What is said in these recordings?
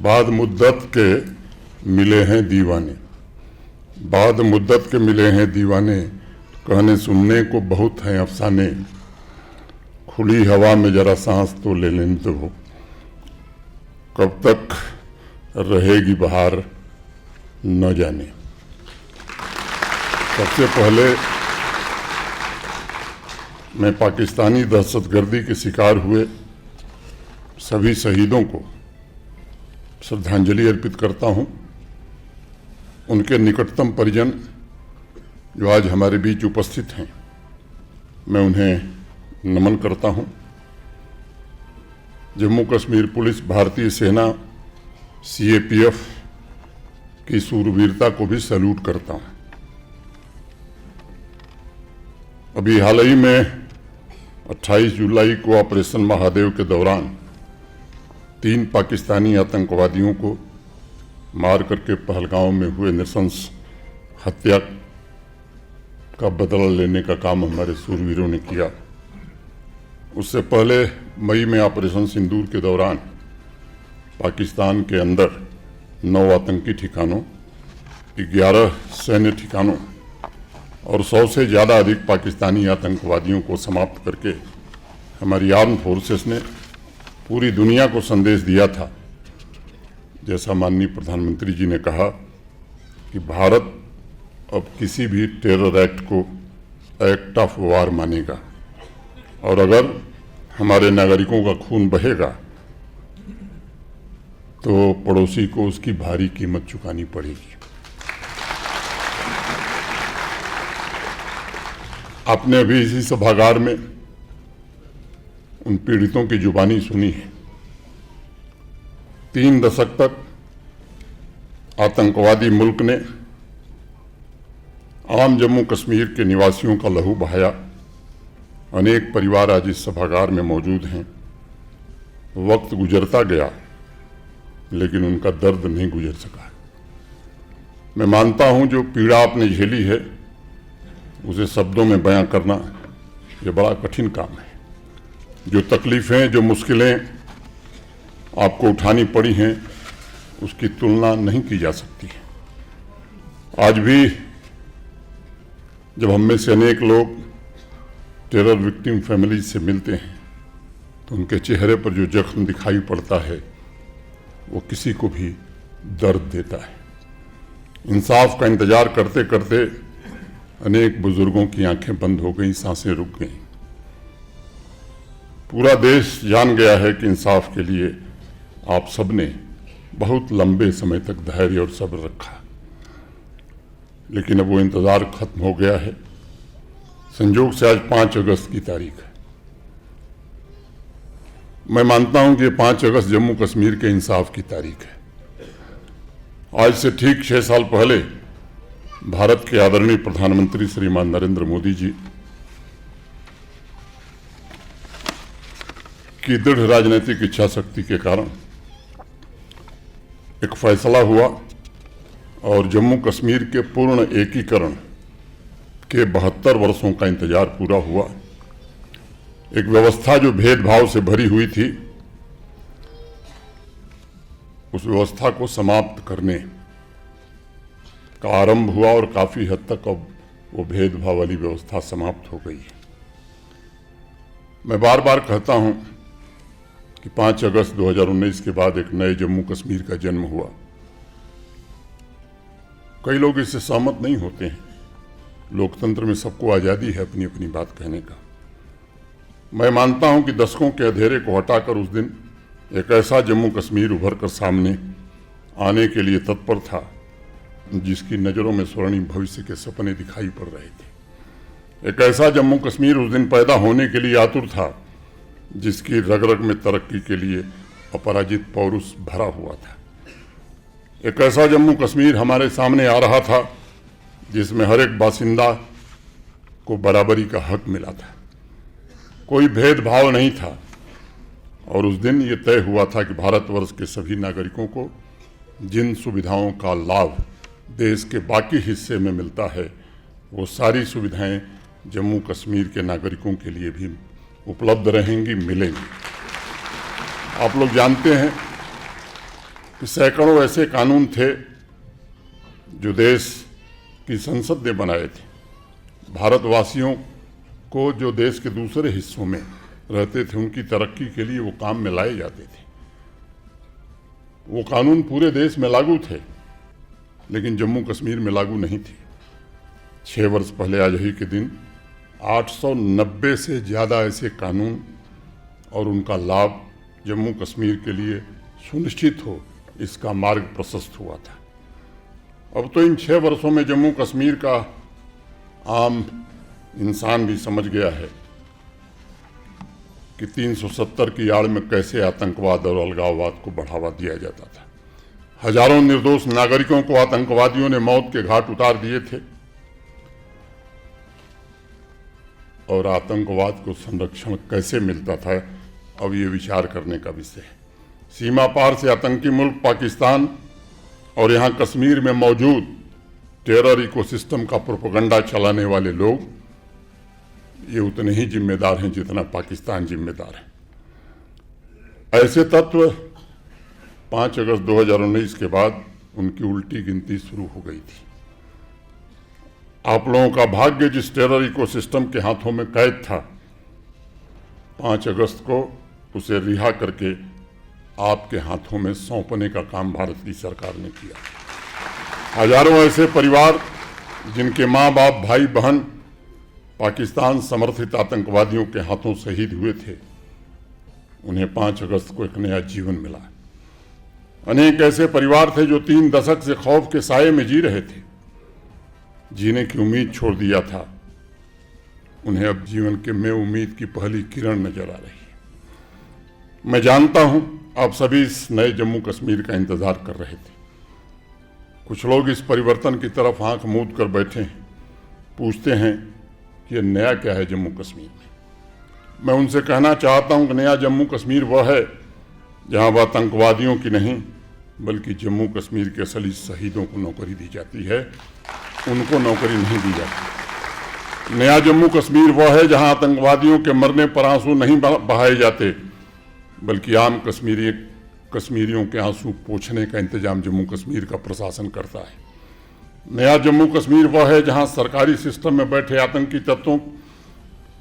बाद मुद्दत के मिले हैं दीवाने, बाद मुद्दत के मिले हैं दीवाने, कहने सुनने को बहुत हैं अफसाने। खुली हवा में जरा सांस तो ले लेने दो, कब तक रहेगी बहार न जाने। सबसे पहले मैं पाकिस्तानी दहशतगर्दी के शिकार हुए सभी शहीदों को श्रद्धांजलि अर्पित करता हूं। उनके निकटतम परिजन जो आज हमारे बीच उपस्थित हैं, मैं उन्हें नमन करता हूं। जम्मू कश्मीर पुलिस, भारतीय सेना, सीएपीएफ की शूरवीरता को भी सैल्यूट करता हूं। अभी हाल ही में 28 जुलाई को ऑपरेशन महादेव के दौरान 3 पाकिस्तानी आतंकवादियों को मार करके पहलगांव में हुए नृशंस हत्या का बदला लेने का काम हमारे शूरवीरों ने किया। उससे पहले मई में ऑपरेशन सिंदूर के दौरान पाकिस्तान के अंदर 9 आतंकी ठिकानों, 11 सैन्य ठिकानों और 100 से ज़्यादा अधिक पाकिस्तानी आतंकवादियों को समाप्त करके हमारी आर्म फोर्सेस ने पूरी दुनिया को संदेश दिया था, जैसा माननीय प्रधानमंत्री जी ने कहा कि भारत अब किसी भी टेरर एक्ट को एक्ट ऑफ वार मानेगा और अगर हमारे नागरिकों का खून बहेगा तो पड़ोसी को उसकी भारी कीमत चुकानी पड़ेगी। आपने अभी इसी सभागार में उन पीड़ितों की जुबानी सुनी है। 3 दशक तक आतंकवादी मुल्क ने आम जम्मू कश्मीर के निवासियों का लहू बहाया। अनेक परिवार आज इस सभागार में मौजूद हैं। वक्त गुजरता गया लेकिन उनका दर्द नहीं गुजर सका। मैं मानता हूं जो पीड़ा आपने झेली है उसे शब्दों में बयां करना ये बड़ा कठिन काम है। जो तकलीफ़ें, जो मुश्किलें आपको उठानी पड़ी हैं उसकी तुलना नहीं की जा सकती। आज भी जब हम में से अनेक लोग टेरर विक्टिम फैमिली से मिलते हैं तो उनके चेहरे पर जो जख्म दिखाई पड़ता है वो किसी को भी दर्द देता है। इंसाफ का इंतजार करते करते अनेक बुजुर्गों की आंखें बंद हो गई, सांसें रुक गईं। पूरा देश जान गया है कि इंसाफ के लिए आप सबने बहुत लंबे समय तक धैर्य और सब्र रखा, लेकिन अब वो इंतज़ार खत्म हो गया है। संयोग से आज 5 अगस्त की तारीख है। मैं मानता हूं कि 5 अगस्त जम्मू कश्मीर के इंसाफ की तारीख है। आज से ठीक 6 साल पहले भारत के आदरणीय प्रधानमंत्री श्रीमान नरेंद्र मोदी जी की दृढ़ राजनीतिक इच्छा शक्ति के कारण एक फैसला हुआ और जम्मू कश्मीर के पूर्ण एकीकरण के 72 वर्षों का इंतजार पूरा हुआ। एक व्यवस्था जो भेदभाव से भरी हुई थी, उस व्यवस्था को समाप्त करने का आरंभ हुआ और काफी हद तक अब वो भेदभाव वाली व्यवस्था समाप्त हो गई है। मैं बार बार कहता हूं कि 5 अगस्त 2019 के बाद एक नए जम्मू कश्मीर का जन्म हुआ। कई लोग इससे सहमत नहीं होते हैं। लोकतंत्र में सबको आज़ादी है अपनी अपनी बात कहने का। मैं मानता हूं कि दशकों के अंधेरे को हटाकर उस दिन एक ऐसा जम्मू कश्मीर उभर कर सामने आने के लिए तत्पर था जिसकी नज़रों में स्वर्णिम भविष्य के सपने दिखाई पड़ रहे थे। एक ऐसा जम्मू कश्मीर उस दिन पैदा होने के लिए आतुर था जिसकी रग रग में तरक्की के लिए अपराजित पौरुष भरा हुआ था। एक ऐसा जम्मू कश्मीर हमारे सामने आ रहा था जिसमें हर एक बासिंदा को बराबरी का हक मिला था, कोई भेदभाव नहीं था। और उस दिन ये तय हुआ था कि भारतवर्ष के सभी नागरिकों को जिन सुविधाओं का लाभ देश के बाकी हिस्से में मिलता है वो सारी सुविधाएं जम्मू कश्मीर के नागरिकों के लिए भी उपलब्ध रहेंगी, मिलेंगी। आप लोग जानते हैं कि सैकड़ों ऐसे कानून थे जो देश की संसद ने बनाए थे। भारतवासियों को जो देश के दूसरे हिस्सों में रहते थे उनकी तरक्की के लिए वो काम में लाए जाते थे। वो कानून पूरे देश में लागू थे, लेकिन जम्मू कश्मीर में लागू नहीं थे। 6 वर्ष पहले आज ही के दिन 890 से ज़्यादा ऐसे कानून और उनका लाभ जम्मू कश्मीर के लिए सुनिश्चित हो, इसका मार्ग प्रशस्त हुआ था। अब तो इन 6 वर्षों में जम्मू कश्मीर का आम इंसान भी समझ गया है कि 370 की आड़ में कैसे आतंकवाद और अलगाववाद को बढ़ावा दिया जाता था। हजारों निर्दोष नागरिकों को आतंकवादियों ने मौत के घाट उतार दिए थे और आतंकवाद को संरक्षण कैसे मिलता था, अब ये विचार करने का विषय है। सीमा पार से आतंकी मुल्क पाकिस्तान और यहाँ कश्मीर में मौजूद टेरर इकोसिस्टम का प्रोपेगेंडा चलाने वाले लोग ये उतने ही जिम्मेदार हैं जितना पाकिस्तान जिम्मेदार है। ऐसे तत्व 5 अगस्त 2019 के बाद उनकी उल्टी गिनती शुरू हो गई थी। आप लोगों का भाग्य जिस टेरर इकोसिस्टम के हाथों में कैद था, 5 अगस्त को उसे रिहा करके आपके हाथों में सौंपने का काम भारत की सरकार ने किया। हजारों ऐसे परिवार जिनके माँ बाप भाई बहन पाकिस्तान समर्थित आतंकवादियों के हाथों शहीद हुए थे, उन्हें 5 अगस्त को एक नया जीवन मिला। अनेक ऐसे परिवार थे जो 3 दशक से खौफ के साये में जी रहे थे, जीने की उम्मीद छोड़ दिया था, उन्हें अब जीवन के में उम्मीद की पहली किरण नजर आ रही है। मैं जानता हूं आप सभी इस नए जम्मू कश्मीर का इंतजार कर रहे थे। कुछ लोग इस परिवर्तन की तरफ आंख मूंद कर बैठे हैं, पूछते हैं कि यह नया क्या है जम्मू कश्मीर में। मैं उनसे कहना चाहता हूं कि नया जम्मू कश्मीर वह है जहां वह आतंकवादियों की नहीं बल्कि जम्मू कश्मीर के असली शहीदों को नौकरी दी जाती है, उनको नौकरी नहीं दी जाती। नया जम्मू कश्मीर वह है जहां आतंकवादियों के मरने पर आंसू नहीं बहाए जाते बल्कि आम कश्मीरियों के आंसू पोंछने का इंतजाम जम्मू कश्मीर का प्रशासन करता है। नया जम्मू कश्मीर वह है जहां सरकारी सिस्टम में बैठे आतंकी तत्वों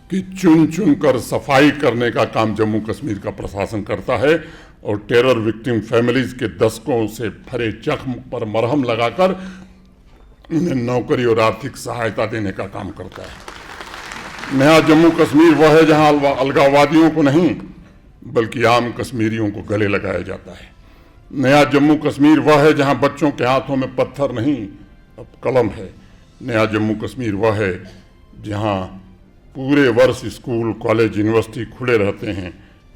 की चुन चुन कर सफाई करने का काम जम्मू कश्मीर का प्रशासन करता है और टेरर विक्टिम फैमिलीज के दशकों से भरे जख्म पर मरहम लगाकर उन्हें नौकरी और आर्थिक सहायता देने का काम करता है। नया जम्मू कश्मीर वह है जहां अलगाववादियों को नहीं बल्कि आम कश्मीरियों को गले लगाया जाता है। नया जम्मू कश्मीर वह है जहां बच्चों के हाथों में पत्थर नहीं अब कलम है। नया जम्मू कश्मीर वह है जहां पूरे वर्ष स्कूल कॉलेज यूनिवर्सिटी खुले रहते हैं।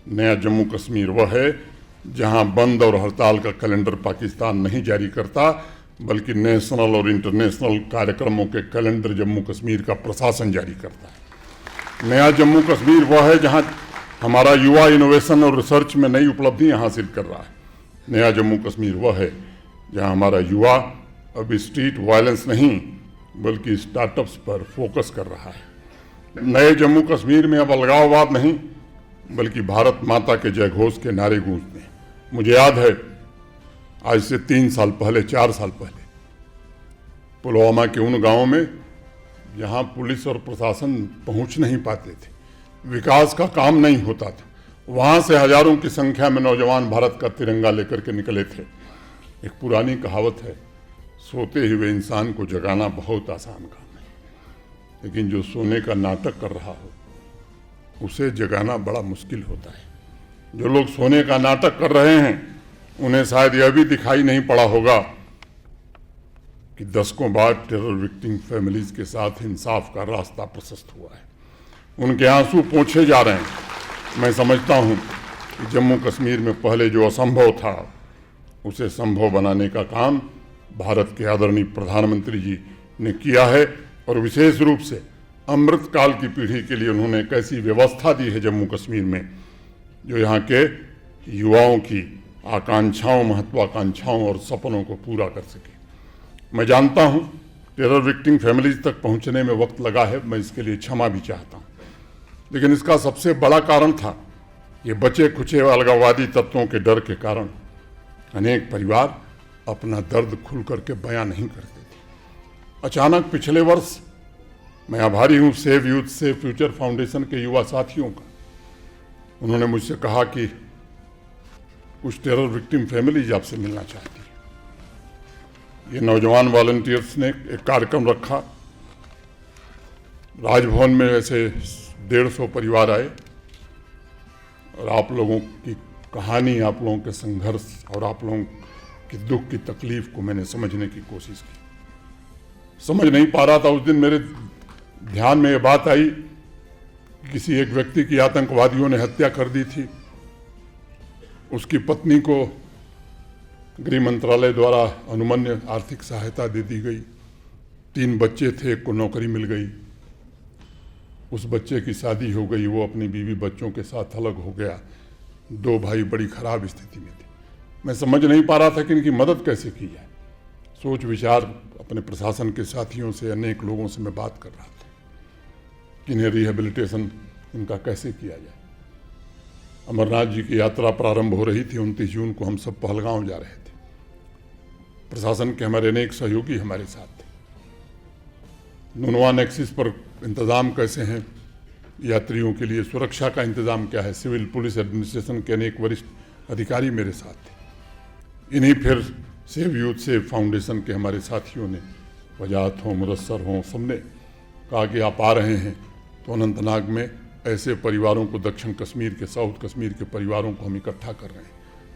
नया जम्मू कश्मीर वह है जहां बंद और हड़ताल का कैलेंडर पाकिस्तान नहीं जारी करता बल्कि नेशनल और इंटरनेशनल कार्यक्रमों के कैलेंडर जम्मू कश्मीर का प्रशासन जारी करता है। नया जम्मू कश्मीर वह है जहां हमारा युवा इनोवेशन और रिसर्च में नई उपलब्धियां हासिल कर रहा है। नया जम्मू कश्मीर वह है जहां हमारा युवा अब स्ट्रीट वायलेंस नहीं बल्कि स्टार्टअप्स पर फोकस कर रहा है। नए जम्मू कश्मीर में अब अलगाववाद नहीं बल्कि भारत माता के जयघोष के नारे गूंजते हैं। मुझे याद है आज से 3 साल पहले 4 साल पहले पुलवामा के उन गांवों में जहां पुलिस और प्रशासन पहुंच नहीं पाते थे, विकास का काम नहीं होता था, वहां से हजारों की संख्या में नौजवान भारत का तिरंगा लेकर के निकले थे। एक पुरानी कहावत है, सोते हुए इंसान को जगाना बहुत आसान काम है, लेकिन जो सोने का नाटक कर रहा हो उसे जगाना बड़ा मुश्किल होता है। जो लोग सोने का नाटक कर रहे हैं उन्हें शायद यह भी दिखाई नहीं पड़ा होगा कि दशकों बाद टेरर विक्टिम फैमिलीज के साथ इंसाफ का रास्ता प्रशस्त हुआ है। उनके आंसू पोंछे जा रहे हैं। मैं समझता हूं कि जम्मू कश्मीर में पहले जो असंभव था उसे संभव बनाने का काम भारत के आदरणीय प्रधानमंत्री जी ने किया है और विशेष रूप से अमृतकाल की पीढ़ी के लिए उन्होंने एक ऐसी व्यवस्था दी है जम्मू कश्मीर में जो यहाँ के युवाओं की आकांक्षाओं महत्वाकांक्षाओं और सपनों को पूरा कर सके। मैं जानता हूँ टेरर विक्टिम फैमिलीज तक पहुँचने में वक्त लगा है, मैं इसके लिए क्षमा भी चाहता हूँ, लेकिन इसका सबसे बड़ा कारण था ये बचे खुचे अलगाववादी तत्वों के डर के कारण अनेक परिवार अपना दर्द खुल करके बयां नहीं करते थे। अचानक पिछले वर्ष मैं आभारी हूं save youth save future foundation के युवा साथियों का। उन्होंने मुझसे कहा कि कुछ टेरर विक्टिम फैमिलीज आपसे मिलना चाहती है। ये नौजवान वॉलंटियर्स ने एक कार्यक्रम रखा। राजभवन में ऐसे 150 परिवार आए और आप लोगों की कहानी, आप लोगों के संघर्ष और आप लोगों की दुख की तकलीफ को मैंने समझने की कोशिश की। समझ नहीं पा रहा था। उस दिन मेरे ध्यान में ये बात आई कि किसी एक व्यक्ति की आतंकवादियों ने हत्या कर दी थी। उसकी पत्नी को गृह मंत्रालय द्वारा अनुमन्य आर्थिक सहायता दे दी गई। 3 बच्चे थे, एक को नौकरी मिल गई। उस बच्चे की शादी हो गई, वो अपनी बीवी बच्चों के साथ अलग हो गया। 2 भाई बड़ी खराब स्थिति में थे। मैं समझ नहीं पा रहा था कि इनकी मदद कैसे की जाए। सोच विचार अपने प्रशासन के साथियों से, अनेक लोगों से मैं बात कर रहा था कि इन्हें रिहेबिलिटेशन इनका कैसे किया जाए। अमरनाथ जी की यात्रा प्रारंभ हो रही थी। 29 जून को हम सब पहलगांव जा रहे थे। प्रशासन के हमारे अनेक सहयोगी हमारे साथ थे। नुनवा नेक्सिस पर इंतज़ाम कैसे हैं, यात्रियों के लिए सुरक्षा का इंतज़ाम क्या है, सिविल पुलिस एडमिनिस्ट्रेशन के अनेक वरिष्ठ अधिकारी मेरे साथ थे। इन्हीं फिर सेव यूथ सेव फाउंडेशन के हमारे साथियों ने, वजाहत हों, मुदस्सर हों, सबने कहा कि आप आ रहे हैं तो अनंतनाग में ऐसे परिवारों को, दक्षिण कश्मीर के, साउथ कश्मीर के परिवारों को हम इकट्ठा कर रहे हैं,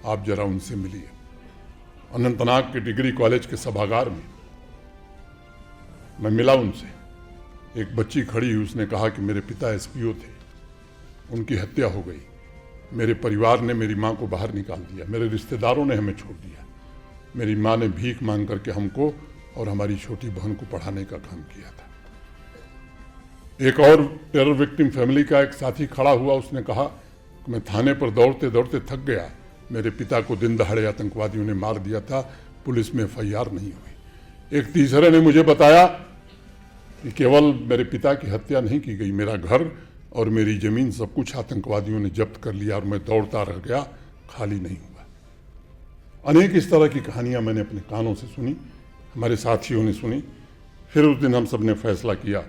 आप जरा उनसे मिलिए। अनंतनाग के डिग्री कॉलेज के सभागार में मैं मिला उनसे। एक बच्ची खड़ी हुई, उसने कहा कि मेरे पिता एसपीओ थे, उनकी हत्या हो गई, मेरे परिवार ने मेरी माँ को बाहर निकाल दिया, मेरे रिश्तेदारों ने हमें छोड़ दिया, मेरी माँ ने भीख मांग करके हमको और हमारी छोटी बहन को पढ़ाने का काम किया था। एक और टेरर विक्टिम फैमिली का एक साथी खड़ा हुआ, उसने कहा कि मैं थाने पर दौड़ते दौड़ते थक गया, मेरे पिता को दिन दहाड़े आतंकवादियों ने मार दिया था, पुलिस में एफआईआर नहीं हुई। एक तीसरे ने मुझे बताया कि केवल मेरे पिता की हत्या नहीं की गई, मेरा घर और मेरी ज़मीन सब कुछ आतंकवादियों ने जब्त कर लिया और मैं दौड़ता रह गया, खाली नहीं हुआ। अनेक इस तरह की कहानियाँ मैंने अपने कानों से सुनी, हमारे साथियों ने सुनी। फिर उस दिन हम सब ने फैसला किया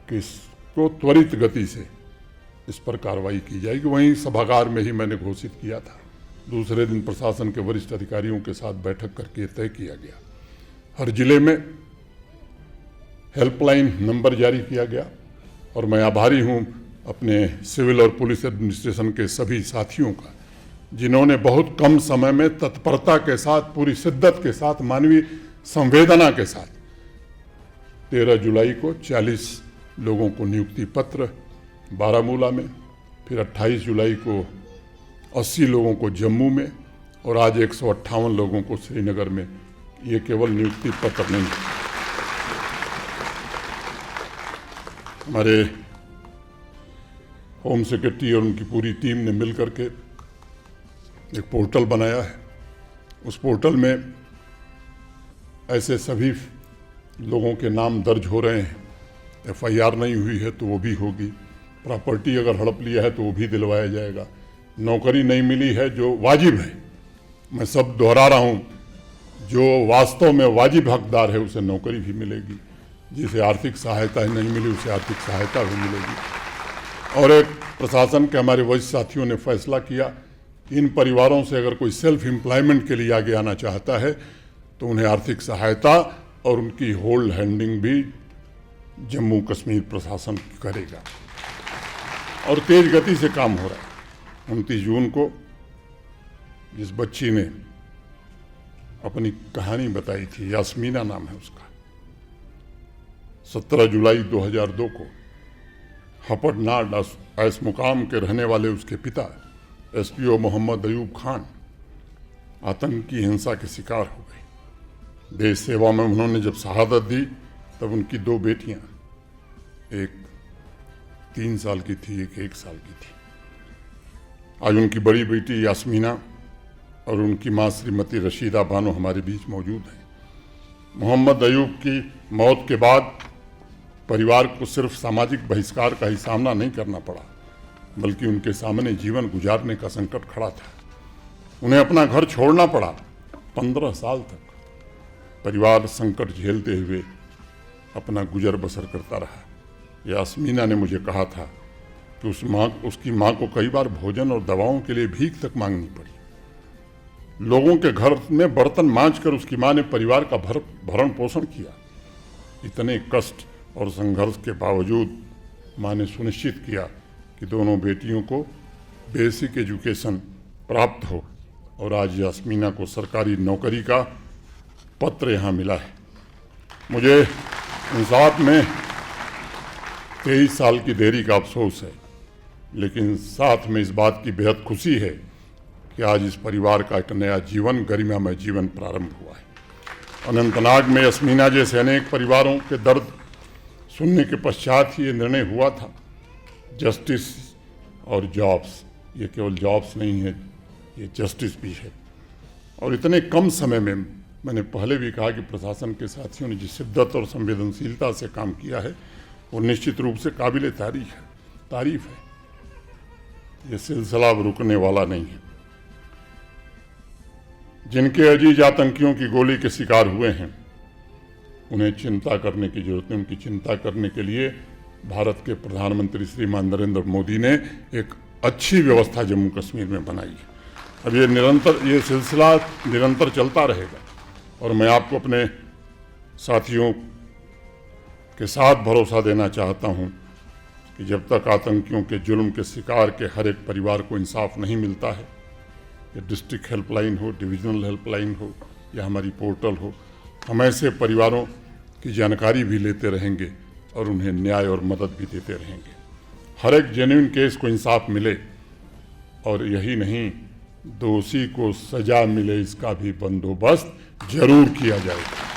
कि इसको त्वरित गति से इस पर कार्रवाई की जाएगी। वहीं सभागार में ही मैंने घोषित किया था। दूसरे दिन प्रशासन के वरिष्ठ अधिकारियों के साथ बैठक करके तय किया गया, हर जिले में हेल्पलाइन नंबर जारी किया गया। और मैं आभारी हूं अपने सिविल और पुलिस एडमिनिस्ट्रेशन के सभी साथियों का, जिन्होंने बहुत कम समय में तत्परता के साथ, पूरी शिद्दत के साथ, मानवीय संवेदना के साथ 13 जुलाई को 40 लोगों को नियुक्ति पत्र बारामूला में, फिर 28 जुलाई को 80 लोगों को जम्मू में और आज 158 लोगों को श्रीनगर में। ये केवल नियुक्ति पत्र नहीं, हमारे होम सेक्रेटरी और उनकी पूरी टीम ने मिलकर के एक पोर्टल बनाया है। उस पोर्टल में ऐसे सभी लोगों के नाम दर्ज हो रहे हैं। एफआईआर नहीं हुई है तो वो भी होगी, प्रॉपर्टी अगर हड़प लिया है तो वो भी दिलवाया जाएगा, नौकरी नहीं मिली है जो वाजिब है, मैं सब दोहरा रहा हूँ, जो वास्तव में वाजिब हकदार है उसे नौकरी भी मिलेगी, जिसे आर्थिक सहायता नहीं मिली उसे आर्थिक सहायता भी मिलेगी। और एक प्रशासन के हमारे वरिष्ठ साथियों ने फैसला किया कि इन परिवारों से अगर कोई सेल्फ एम्प्लॉयमेंट के लिए आगे आना चाहता है तो उन्हें आर्थिक सहायता और उनकी होल्ड हैंडिंग भी जम्मू कश्मीर प्रशासन करेगा। और तेज गति से काम हो रहा है। 29 जून को जिस बच्ची ने अपनी कहानी बताई थी, यास्मीना नाम है उसका, 17 जुलाई 2002 को हपटनाड ऐस मुकाम के रहने वाले उसके पिता एसपीओ मोहम्मद अयूब खान आतंकी हिंसा के शिकार हो गए। देश सेवा में उन्होंने जब शहादत दी तब उनकी 2 बेटियां, एक 3 साल की थी, एक 1 साल की थी। आज उनकी बड़ी बेटी यास्मीना और उनकी मां श्रीमती रशीदा बानो हमारे बीच मौजूद हैं। मोहम्मद अयूब की मौत के बाद परिवार को सिर्फ सामाजिक बहिष्कार का ही सामना नहीं करना पड़ा, बल्कि उनके सामने जीवन गुजारने का संकट खड़ा था। उन्हें अपना घर छोड़ना पड़ा। 15 साल तक परिवार संकट झेलते हुए अपना गुजर बसर करता रहा। यास्मीना ने मुझे कहा था कि उसकी माँ को कई बार भोजन और दवाओं के लिए भीख तक मांगनी पड़ी। लोगों के घर में बर्तन मांजकर उसकी माँ ने परिवार का भरण पोषण किया। इतने कष्ट और संघर्ष के बावजूद माँ ने सुनिश्चित किया कि दोनों बेटियों को बेसिक एजुकेशन प्राप्त हो और आज यास्मीना को सरकारी नौकरी का पत्र यहाँ मिला है। मुझे इंसाफ में 23 साल की देरी का अफसोस है, लेकिन साथ में इस बात की बेहद खुशी है कि आज इस परिवार का एक नया जीवन, गरिमामय जीवन प्रारंभ हुआ है। अनंतनाग में यास्मीना जैसे अनेक परिवारों के दर्द सुनने के पश्चात ही ये निर्णय हुआ था। जस्टिस और जॉब्स, ये केवल जॉब्स नहीं है, ये जस्टिस भी है। और इतने कम समय में, मैंने पहले भी कहा कि प्रशासन के साथियों ने जिस शिद्दत और संवेदनशीलता से काम किया है वो निश्चित रूप से काबिल तारीफ है। ये सिलसिला अब रुकने वाला नहीं है। जिनके अजीज आतंकियों की गोली के शिकार हुए हैं उन्हें चिंता करने की जरूरत है। उनकी चिंता करने के लिए भारत के प्रधानमंत्री श्रीमान नरेंद्र मोदी ने एक अच्छी व्यवस्था जम्मू कश्मीर में बनाई है। अब ये सिलसिला निरंतर चलता रहेगा और मैं आपको अपने साथियों के साथ भरोसा देना चाहता हूं कि जब तक आतंकियों के जुल्म के शिकार के हर एक परिवार को इंसाफ नहीं मिलता है, ये डिस्ट्रिक्ट हेल्पलाइन हो, डिविजनल हेल्पलाइन हो या हमारी पोर्टल हो, हम ऐसे परिवारों की जानकारी भी लेते रहेंगे और उन्हें न्याय और मदद भी देते रहेंगे। हर एक जेन्युइन केस को इंसाफ मिले और यही नहीं, दोषी को सजा मिले, इसका भी बंदोबस्त जरूर किया जाएगा।